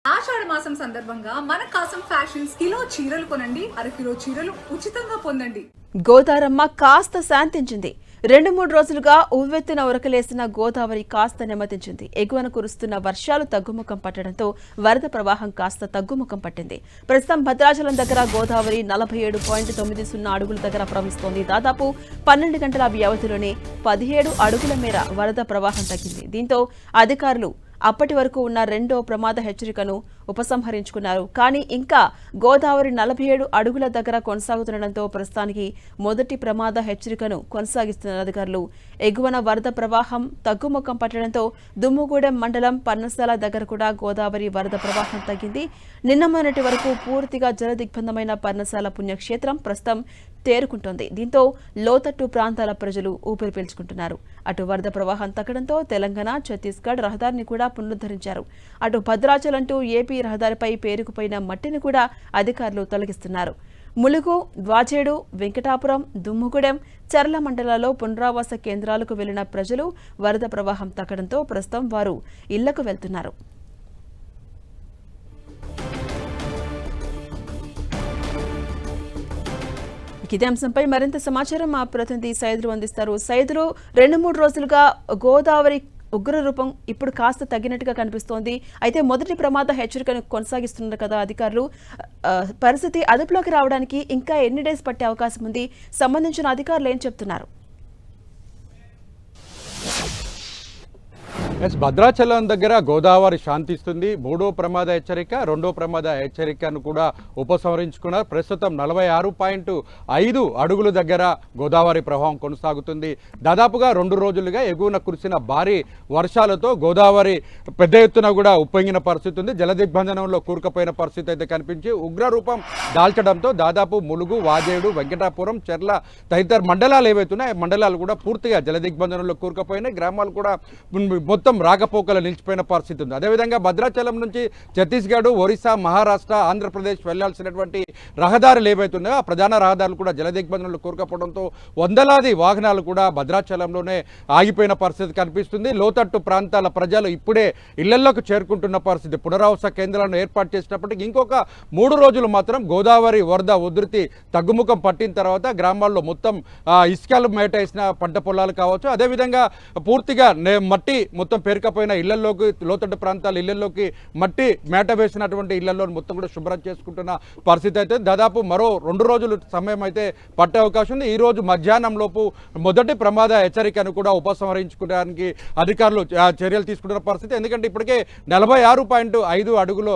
ఆషాఢ మాసం సందర్భంగా మన కాసం ఫ్యాషన్స్ కిలో చీరలు కొనండి, అరకిలో చీరలు ఉచితంగా పొందండి. గోదారమ్మ కాస్త శాంతించింది. 2-3 రోజులుగా ఉవ్వెత్తున ఉరకలేసిన గోదావరి కాస్త నెమ్మదించింది. ఎగువన కురుస్తున్న వర్షాలు తగ్గుముఖం పట్టడంతో వరద ప్రవాహం కాస్త తగ్గుముఖం పట్టింది. ప్రస్తుతం భద్రాచలం దగ్గర గోదావరి 47.90 అడుగుల దగ్గర ప్రవహిస్తోంది. దాదాపు 12 గంటల వ్యవధిలోనే 17 అడుగుల మేర వరద ప్రవాహం తగ్గింది. దీంతో అధికారులు అప్పటి వరకు ఉన్న రెండో ప్రమాద హెచ్చరికను ఉపసంహరించుకున్నారు. కానీ ఇంకా గోదావరి 47 అడుగుల దగ్గర కొనసాగుతుండటంతో ప్రస్తుతానికి మొదటి ప్రమాద హెచ్చరికను కొనసాగిస్తున్న అధికారులు. ఎగువన వరద ప్రవాహం తగ్గుముఖం పట్టడంతో దుమ్ముగూడెం మండలం పన్నసాల దగ్గర కూడా గోదావరి వరద ప్రవాహం తగ్గింది. నిన్న మొన్నటి వరకు పూర్తిగా జలదిగ్బంధమైన పన్నసాల పుణ్యక్షేత్రం ప్రస్తుతం తేరుకుంటోంది. దీంతో లోతట్టు ప్రాంతాల ప్రజలు ఊపిరి పీల్చుకుంటున్నారు. అటు వరద ప్రవాహం తగ్గడంతో తెలంగాణ, ఛత్తీస్గఢ్ రహదారిని కూడా పునరుద్ధరించారు. అటు భద్రాచలం టు ఏపీ రహదారిపై పేరుకుపోయిన మట్టిని కూడా అధికారులు తొలగిస్తున్నారు. ములుగు, వాజేడు, వెంకటాపురం, దుమ్ముగూడెం, చర్ల మండలాల్లో పునరావాస కేంద్రాలకు వెళ్లిన ప్రజలు వరద ప్రవాహం తగ్గడంతో ప్రస్తుతం వారు ఇళ్లకు వెళ్తున్నారు. ఇదే అంశంపై మరింత సమాచారం మా ప్రతినిధి సైదులు అందిస్తారు. సైదులు, 2-3 రోజులుగా గోదావరి ఉగ్రరూపం ఇప్పుడు కాస్త తగ్గినట్టుగా కనిపిస్తోంది. అయితే మొదటి ప్రమాద హెచ్చరికను కొనసాగిస్తున్నారు కదా అధికారులు. పరిస్థితి అదుపులోకి రావడానికి ఇంకా ఎన్ని డేస్ పట్టే అవకాశం ఉంది? సంబంధించిన అధికారులు ఏం చెప్తున్నారు? భద్రాచలం దగ్గర గోదావరి శాంతిస్తుంది. మూడో ప్రమాద హెచ్చరిక, రెండో ప్రమాద హెచ్చరికను కూడా ఉపసంహరించుకున్నారు. ప్రస్తుతం 46.5 అడుగుల దగ్గర గోదావరి ప్రవాహం కొనసాగుతుంది. దాదాపుగా 2 రోజులుగా ఎగువన కురిసిన భారీ వర్షాలతో గోదావరి పెద్ద ఎత్తున కూడా ఉప్పొంగిన పరిస్థితి ఉంది. జలదిగ్బంధనంలో కూరుకుపోయిన పరిస్థితి అయితే కనిపించి ఉగ్రరూపం దాల్చడంతో దాదాపు ములుగు, వాజేడు, వెంకటాపురం, చెర్ల తదితర మండలాలు ఏవైతున్నాయి ఆ మండలాలు కూడా పూర్తిగా జలదిగ్బంధనంలో కూరుకుపోయినాయి. గ్రామాలు కూడా మొత్తం రాకపోకలు నిలిచిపోయిన పరిస్థితి ఉంది. అదేవిధంగా భద్రాచలం నుంచి ఛత్తీస్గఢ్, ఒరిస్సా, మహారాష్ట్ర, ఆంధ్రప్రదేశ్ వెళ్లాల్సినటువంటి రహదారులు ఏవైతున్నాయో ఆ ప్రధాన రహదారులు కూడా జలదిగ్బంధనంలో కూరుకుపోవడంతో వందలాది వాహనాలు కూడా భద్రాచలంలోనే ఆగిపోయిన పరిస్థితి కనిపిస్తుంది. లోతట్టు ప్రాంతాల ప్రజలు ఇప్పుడే ఇళ్లలోకి చేరుకుంటున్న పరిస్థితి. పునరావాస కేంద్రాలను ఏర్పాటు చేసినప్పటికీ ఇంకొక 3 రోజులు మాత్రం గోదావరి వరద ఉధృతి తగ్గుముఖం పట్టిన తర్వాత గ్రామాల్లో మొత్తం ఇసుకలు మేటేసిన పంట పొలాలు కావచ్చు, అదేవిధంగా పూర్తిగా మట్టి మొత్తం పేరుకపోయిన ఇళ్లలోకి, లోతట్టు ప్రాంతాల ఇళ్లలోకి మట్టి మేట వేసినటువంటి ఇళ్లలో మొత్తం కూడా శుభ్రం చేసుకుంటున్న పరిస్థితి అయితే దాదాపు మరో 2 రోజులు సమయం అయితే పట్టే అవకాశం ఉంది. ఈ రోజు మధ్యాహ్నం లోపు మొదటి ప్రమాద హెచ్చరికను కూడా ఉపసంహరించుకోవడానికి అధికారులు చర్యలు తీసుకుంటున్న పరిస్థితి. ఎందుకంటే ఇప్పటికే 46.5 అడుగులో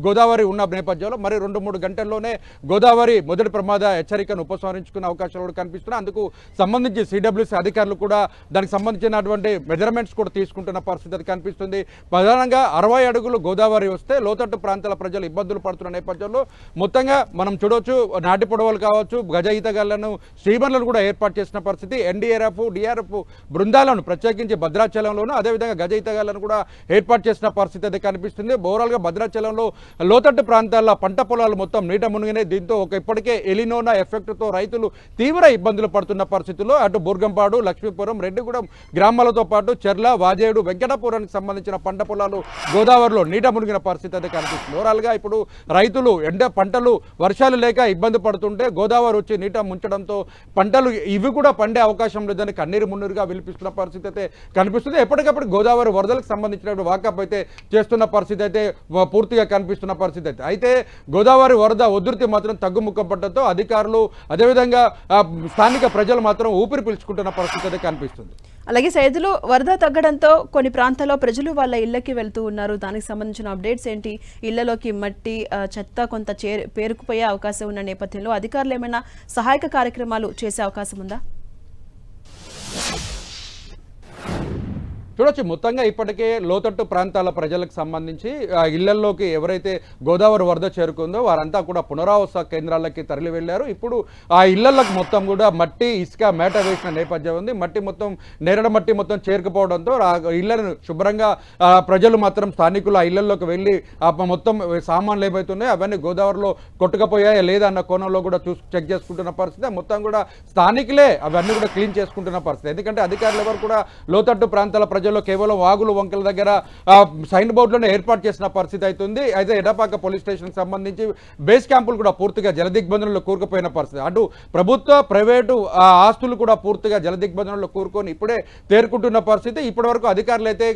గోదావరి ఉన్న నేపథ్యంలో మరి 2-3 గంటల్లోనే గోదావరి మొదటి ప్రమాద హెచ్చరికను ఉపసంహరించుకునే అవకాశాలు కూడా కనిపిస్తున్నాయి. అందుకు సంబంధించి సిడబ్ల్యూసీ అధికారులు కూడా దానికి సంబంధించినటువంటి మెజర్మెంట్స్ కూడా తీసుకుంటున్న పరిస్థితి అది కనిపిస్తుంది. ప్రధానంగా 60 అడుగులు గోదావరి వస్తే లోతట్టు ప్రాంతాల ప్రజలు ఇబ్బందులు పడుతున్న నేపథ్యంలో మొత్తంగా మనం చూడవచ్చు నాటి పొడవలు కావచ్చు, గజ ఈతగాళ్లను, స్టీమర్లను కూడా ఏర్పాటు చేసిన పరిస్థితి. ఎన్డీఆర్ఎఫ్, డిఆర్ఎఫ్ బృందాలను ప్రత్యేకించి భద్రాచలంలోనూ అదేవిధంగా గజ ఈతగాళ్లను కూడా ఏర్పాటు చేసిన పరిస్థితి అయితే కనిపిస్తుంది. ఓవరాల్గా భద్రాచలంలో లోతట్టు ప్రాంతాల పంట పొలాలు మొత్తం నీట మునిగినాయి. దీంతో ఇప్పటికే ఎలినోనా ఎఫెక్ట్తో రైతులు తీవ్ర ఇబ్బందులు పడుతున్న పరిస్థితుల్లో అటు బుర్గంపాడు, లక్ష్మీపురం, రెడ్డిగూడెం గ్రామాలతో పాటు చెర్ల, వాజేడు, వెంకటాపురానికి సంబంధించిన పంట పొలాలు గోదావరిలో నీట మునిగిన పరిస్థితి అయితే కనిపిస్తుంది. ఓవరాల్గా ఇప్పుడు రైతులు పంటలు వర్షాలు లేక ఇబ్బంది పడుతుంటే గోదావరి వచ్చి నీట ముంచడంతో పంటలు ఇవి కూడా పండే అవకాశం లేదని కన్నీరు మున్నీరుగా విలిపిస్తున్న పరిస్థితి అయితే కనిపిస్తుంది. ఎప్పటికప్పుడు గోదావరి వరదలకు సంబంధించిన వాకప్ అయితే చేస్తున్న పరిస్థితి అయితే పూర్తిగా కనిపిస్తున్న పరిస్థితి అయితే గోదావరి వరద ఉధృతి మాత్రం తగ్గుముఖం పడడంతో అధికారులు అదేవిధంగా స్థానిక ప్రజలు మాత్రం ఊపిరి పీల్చుకుంటున్న పరిస్థితి అయితే కనిపిస్తుంది. అలాగే సైదులు, వరద తగ్గడంతో కొన్ని ప్రాంతాల్లో ప్రజలు వాళ్ళ ఇళ్లకి వెళ్తూ ఉన్నారు. దానికి సంబంధించిన అప్డేట్స్ ఏంటి? ఇళ్లలోకి మట్టి, చెత్త కొంత పేరుకుపోయే అవకాశం ఉన్న నేపథ్యంలో అధికారులు ఏమైనా సహాయక కార్యక్రమాలు చేసే అవకాశం ఉందా? చూడొచ్చు మొత్తంగా ఇప్పటికే లోతట్టు ప్రాంతాల ప్రజలకు సంబంధించి ఇళ్లలోకి ఎవరైతే గోదావరి వరద చేరుకుందో వారంతా కూడా పునరావాస కేంద్రాలకి తరలి వెళ్ళారు. ఇప్పుడు ఆ ఇళ్లకు మొత్తం కూడా మట్టి, ఇసుక మేట వేసిన నేపథ్యం ఉంది. మట్టి మొత్తం నేరడ మట్టి మొత్తం చేరుకుపోవడంతో ఆ ఇళ్లను శుభ్రంగా ప్రజలు మాత్రం స్థానికులు ఆ ఇళ్లలోకి వెళ్ళి మొత్తం సామాన్లు ఏవైతున్నాయో అవన్నీ గోదావరిలో కొట్టుకుపోయాయా లేదా అన్న కోణంలో కూడా చెక్ చేసుకుంటున్న పరిస్థితి. మొత్తం కూడా స్థానికులే అవన్నీ కూడా క్లీన్ చేసుకుంటున్న పరిస్థితి. ఎందుకంటే అధికారులు ఎవరు కూడా లోతట్టు ప్రాంతాల ప్రజలు నేపథ్యంలో కేవలం వాగులు వంకల దగ్గర సైన్ బోర్డులను ఏర్పాటు చేసిన పరిస్థితి అవుతుంది. అయితే ఎడపాక పోలీస్ స్టేషన్కి సంబంధించి బేస్ క్యాంపులు కూడా పూర్తిగా జలదిగ్బంధనంలో కూరుకుపోయిన పరిస్థితి. అటు ప్రభుత్వ ప్రైవేటు ఆస్తులు కూడా పూర్తిగా జలదిగ్బంధనంలో కూరుకొని ఇప్పుడే తేరుకుంటున్న పరిస్థితి. ఇప్పటి వరకు అధికారులు అయితే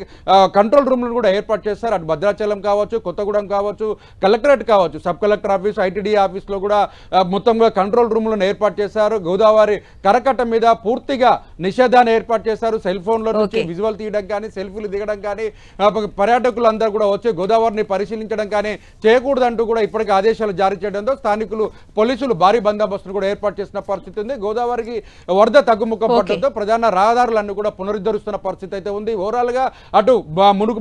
కంట్రోల్ రూమ్లను కూడా ఏర్పాటు చేస్తారు. అటు భద్రాచలం కావచ్చు, కొత్తగూడెం కావచ్చు, కలెక్టరేట్ కావచ్చు, సబ్ కలెక్టర్ ఆఫీస్, ఐటీడీ ఆఫీస్లో కూడా మొత్తంగా కంట్రోల్ రూమ్లను ఏర్పాటు చేశారు. గోదావరి కరకట్ట మీద పూర్తిగా నిషేధాన్ని ఏర్పాటు చేశారు. సెల్ ఫోన్లో నుంచి విజువల్ తీయడం కానీ, సెల్ఫీలు దిగడం కానీ, పర్యాటకులు అందరూ కూడా వచ్చి గోదావరిని పరిశీలించడం కానీ చేయకూడదంటూ కూడా ఇప్పటికే ఆదేశాలు జారీ చేయడంతో స్థానికులు పోలీసులు భారీ బందోబస్తును కూడా ఏర్పాటు చేసిన పరిస్థితి ఉంది. గోదావరికి వరద తగ్గుముఖం పడడంతో ప్రధాన రహదారులన్నీ కూడా పునరుద్ధరిస్తున్న పరిస్థితి అయితే ఉంది. ఓవరాల్ గా అటు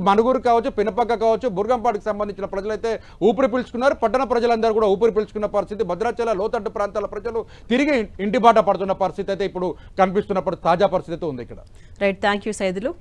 మనుగురు కావచ్చు, పినపక్క కావచ్చు, బుర్గంపాటికి సంబంధించిన ప్రజలైతే ఊపిరి పీల్చుకున్నారు. పట్టణ ప్రజలందరూ కూడా ఊపిరి పీల్చుకున్న పరిస్థితి. భద్రాచల లోతట్టు ప్రాంతాల ప్రజలు తిరిగి ఇంటి బాట పడుతున్న పరిస్థితి అయితే ఇప్పుడు కనిపిస్తున్నప్పుడు తాజా పరిస్థితి ఉంది ఇక్కడ. Right, thank you Saidulu.